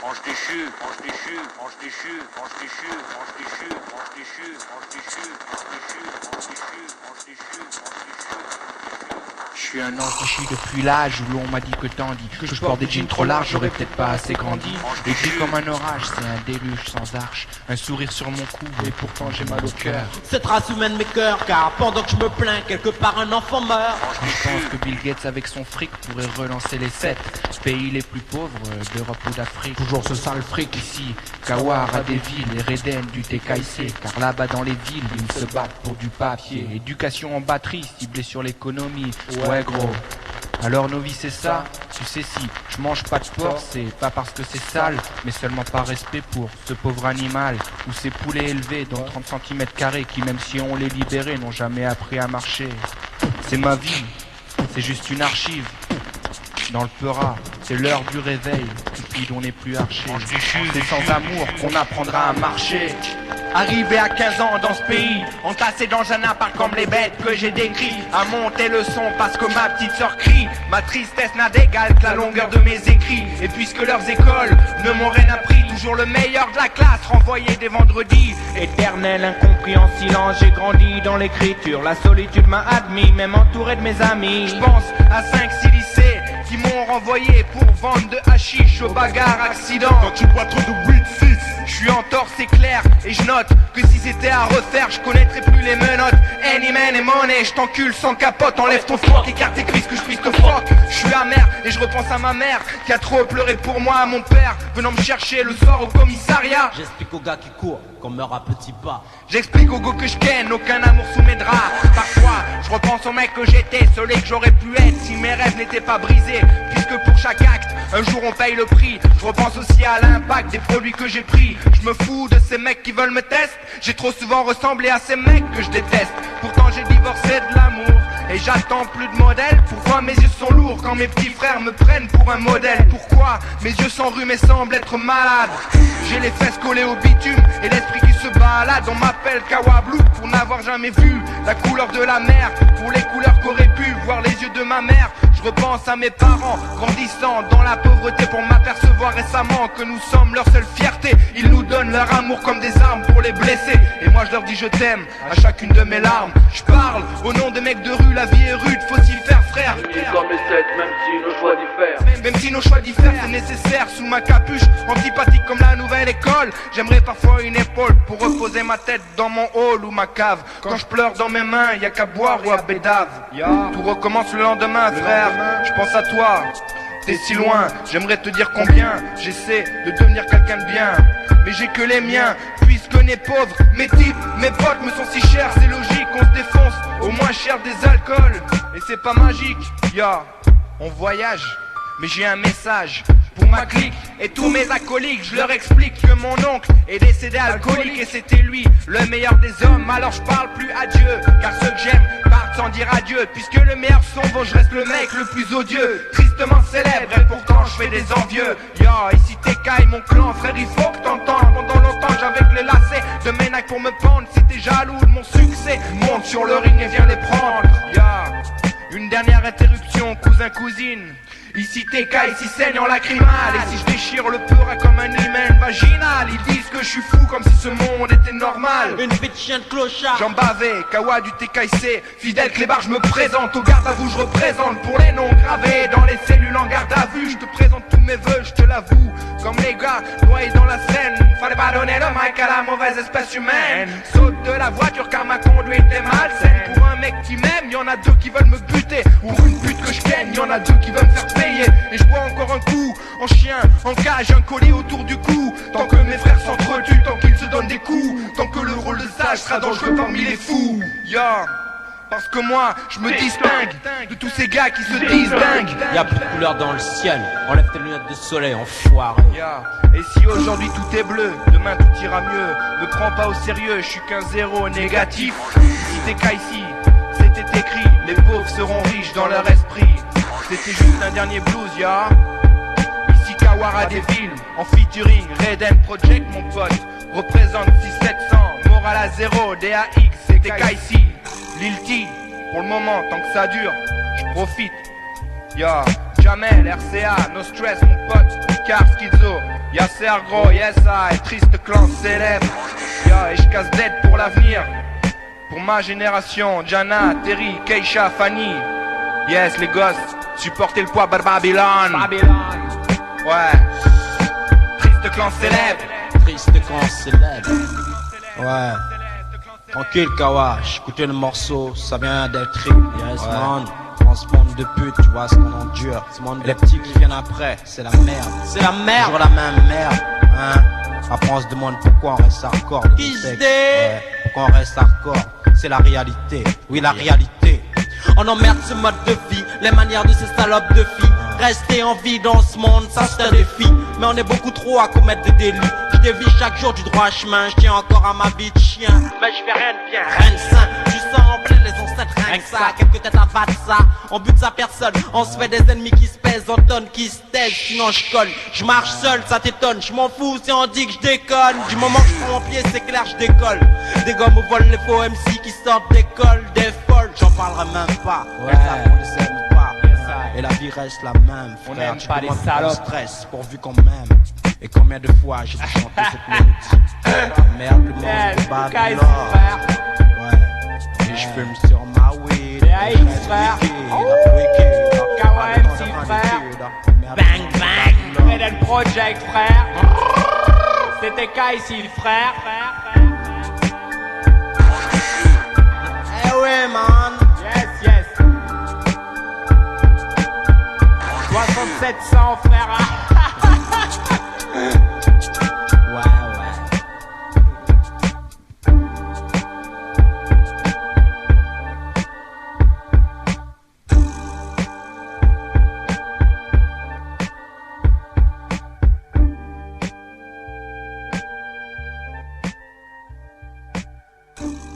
ange déchu, ange déchu, ange déchu, ange déchu, ange déchu, ange déchu, ange déchu, ange déchu, ange déchu, ange déchu, ange déchu. Je suis un ange déchu depuis l'âge où l'on m'a dit que tant dit que je porte des jeans trop larges, j'aurais peut-être pas assez grandi. Écrit comme un orage, c'est un déluge sans arche, un sourire sur mon cou et pourtant j'ai mal au cœur. Cette race humaine m'écœure car pendant que je me plains, quelque part un enfant meurt. Quand je pense que Bill Gates avec son fric pourrait relancer les 7 pays les plus pauvres d'Europe ou d'Afrique. Toujours ce sale fric ici, Kawar a des villes et Reden du TKIC. Car là-bas dans les villes, ils se battent pour du papier. Éducation en batterie, ciblée sur l'économie. Ouais gros. Alors nos vies c'est ça, tu sais si je mange pas de porc, c'est pas parce que c'est sale, mais seulement par respect pour ce pauvre animal, ou ces poulets élevés dans 30 cm² qui même si on les libérait n'ont jamais appris à marcher. C'est ma vie, c'est juste une archive. Dans le Peura, c'est l'heure du réveil, cupide on n'est plus archer. C'est sans amour qu'on apprendra à marcher. Arrivé à 15 ans dans ce pays, entassé dans un appart comme les bêtes que j'ai décrit, à monter le son parce que ma petite sœur crie. Ma tristesse n'a d'égal que la longueur de mes écrits. Et puisque leurs écoles ne m'ont rien appris, toujours le meilleur de la classe renvoyé des vendredis. Éternel incompris en silence, j'ai grandi dans l'écriture. La solitude m'a admis, même entouré de mes amis. Je pense à 5-6 lycées qui m'ont renvoyé pour vendre de hashish aux bagarres accidents. Quand tu bois trop de weed, 6. Je suis en tort, c'est clair, et je note que si c'était à refaire, je connaîtrais plus les menottes. Any man et money, je t'encule sans capote, enlève ton froc, écarte tes cuisses que je puisse te froc. Je suis amer et je repense à ma mère qui a trop pleuré pour moi, à mon père venant me chercher le soir au commissariat. J'explique aux gars qui courent qu'on meurt à petits pas. J'explique au go que je ken, aucun amour sous mes draps. Parfois, je repense au mec que j'étais, celui que j'aurais pu être si mes rêves n'étaient pas brisés. Puisque pour chaque acte, un jour on paye le prix. Je repense aussi à l'impact des produits que j'ai pris. Je me fous de ces mecs qui veulent me tester. J'ai trop souvent ressemblé à ces mecs que je déteste. Pourtant j'ai divorcé de l'amour et j'attends plus de modèles. Pourquoi mes yeux sont lourds quand mes petits frères me prennent pour un modèle? Pourquoi mes yeux s'enrhument et semblent être malades? J'ai les fesses collées au bitume et l'esprit qui se balade. On m'appelle Kawablou pour n'avoir jamais vu la couleur de la mer, pour les couleurs qu'aurait pu voir les yeux de ma mère. Je repense à mes parents grandissant dans la pauvreté pour m'apercevoir récemment que nous sommes leur seule fierté. Ils nous donnent leur amour comme des armes pour les blesser, et moi je leur dis je t'aime à chacune de mes larmes. Je parle au nom des mecs de rue, la vie est rude, faut s'y faire frère. Comme les 7, même si nos choix diffèrent. Même si nos choix diffèrent, c'est nécessaire. Sous ma capuche, antipathique comme la nouvelle école, j'aimerais parfois une épaule pour reposer ma tête dans mon hall ou ma cave. Quand je pleure dans mes mains, y'a qu'à boire ou à bédave. Tout recommence le lendemain, frère. Je pense à toi, t'es si loin. J'aimerais te dire combien j'essaie de devenir quelqu'un de bien, mais j'ai que les miens, puisque né pauvre. Mes types, mes potes me sont si chers, c'est logique, on se défonce au moins cher des alcools. Et c'est pas magique, on voyage, mais j'ai un message pour ma clique et tous mes acolytes. Je leur explique que mon oncle est décédé alcoolique et c'était lui le meilleur des hommes. Alors je parle plus à Dieu, car ceux que j'aime partent sans dire adieu. Puisque le meilleur son vaut, je reste le mec le plus odieux, tristement célèbre et pourtant je fais des envieux. Ici TK et mon clan, frère, il faut que t'entendes. Pendant longtemps j'avais que les lacets de ménac pour me pendre. Si t'es jaloux de mon succès, monte sur le ring et viens les prendre. Une dernière interruption, cousin-cousine. Ici TK, ici saignant lacrymal. Et si je déchire le Peura comme un hymen vaginal, ils disent que je suis fou comme si ce monde était normal. Une bête chien de clochard. Jean Bavé, Kawa du TKIC, fidèle clébard, je me présente. Au garde à vous, je représente pour les noms gravés dans les cellules en garde à vue. Je te présente tous mes vœux, je te l'avoue. Comme les gars noyés dans la Seine, fallait pas donner le mic à la mauvaise espèce humaine. Saute de la voiture car ma conduite est malsaine. Pour un mec qui m'aime, y'en a deux qui veulent me buter. Pour une pute que je ken, y'en a deux qui veulent me faire payer. Et je bois encore un coup, en chien, en cage, un collier autour du cou. Tant que mes frères s'entretuent, tant qu'ils se donnent des coups, tant que le rôle de sage sera dangereux parmi les fous. Parce que moi, je me distingue de tous ces gars qui se disent dingues. Y'a plus de couleur dans le ciel, enlève tes lunettes de soleil, enfoiré. Et si aujourd'hui tout est bleu, demain tout ira mieux. Ne prends pas au sérieux, je suis qu'un zéro négatif. Si t'es qu'à ici, c'était écrit, les pauvres seront riches dans leur esprit. C'était juste un dernier blues, Ici Kawara des villes, en featuring, Reden Project mon pote. Représente 6700, morale à 0, DAX, c'était ici. Lil T, pour le moment, tant que ça dure, je profite. Jamel, RCA, no stress mon pote, car schizo. Yasser gros, yes I, triste clan célèbre. Ya, et je casse d'aide pour l'avenir. Pour ma génération, Jana, Terry, Keisha, Fanny. Yes les gosses, supportez le poids Babylone. Ouais. Triste clan célèbre. Triste clan célèbre. Ouais. Tranquille Kawash, écoutez le morceau, ça vient d'être trip. Yes man. Dans ce monde de pute, tu vois ce qu'on endure. Ce monde, les petits qui viennent après, c'est la merde. C'est la merde. Toujours la même merde. Hein. Après on se demande pourquoi on reste hardcore. Ouais. Pourquoi on reste hardcore. C'est la réalité. Oui, la réalité. On emmerde ce mode de vie, les manières de ces salopes de filles. Rester en vie dans ce monde, ça c'est un défi. Mais on est beaucoup trop à commettre des délits. Je dévie chaque jour du droit chemin, je tiens encore à ma vie de chien. Mais je fais rien de bien, rien de sain. Je sens en plein les ancêtres, rien que ça. Quelques têtes à battre ça, on bute sa personne. On se fait des ennemis qui se pèsent en tonnes, qui se taisent, sinon je colle. Je marche seul, ça t'étonne, je m'en fous si on dit que je déconne. Du moment que je prends mon pied, c'est clair, je décolle. Des gommes au vol, les faux MC qui sortent d'école, des folles, j'en parlerai même pas. Ouais. On les aime pas. Et la vie reste la même, frère. On n'aime tu pas les demandes salopes. stress, pourvu qu'on m'aime. Et combien de fois j'ai dû chanter cette mélodie. Merde, le monde Yes, de Babylone. Kai, frère. Ouais. Et je fume sur ma weed. Et Aïe, frère. Kawa MC, frère. Bang bang. Eden Project, frère. C'était Kai ici, frère. Eh ouais, man. Yes, yes. 6700, frère. Ouais, ouais. Thank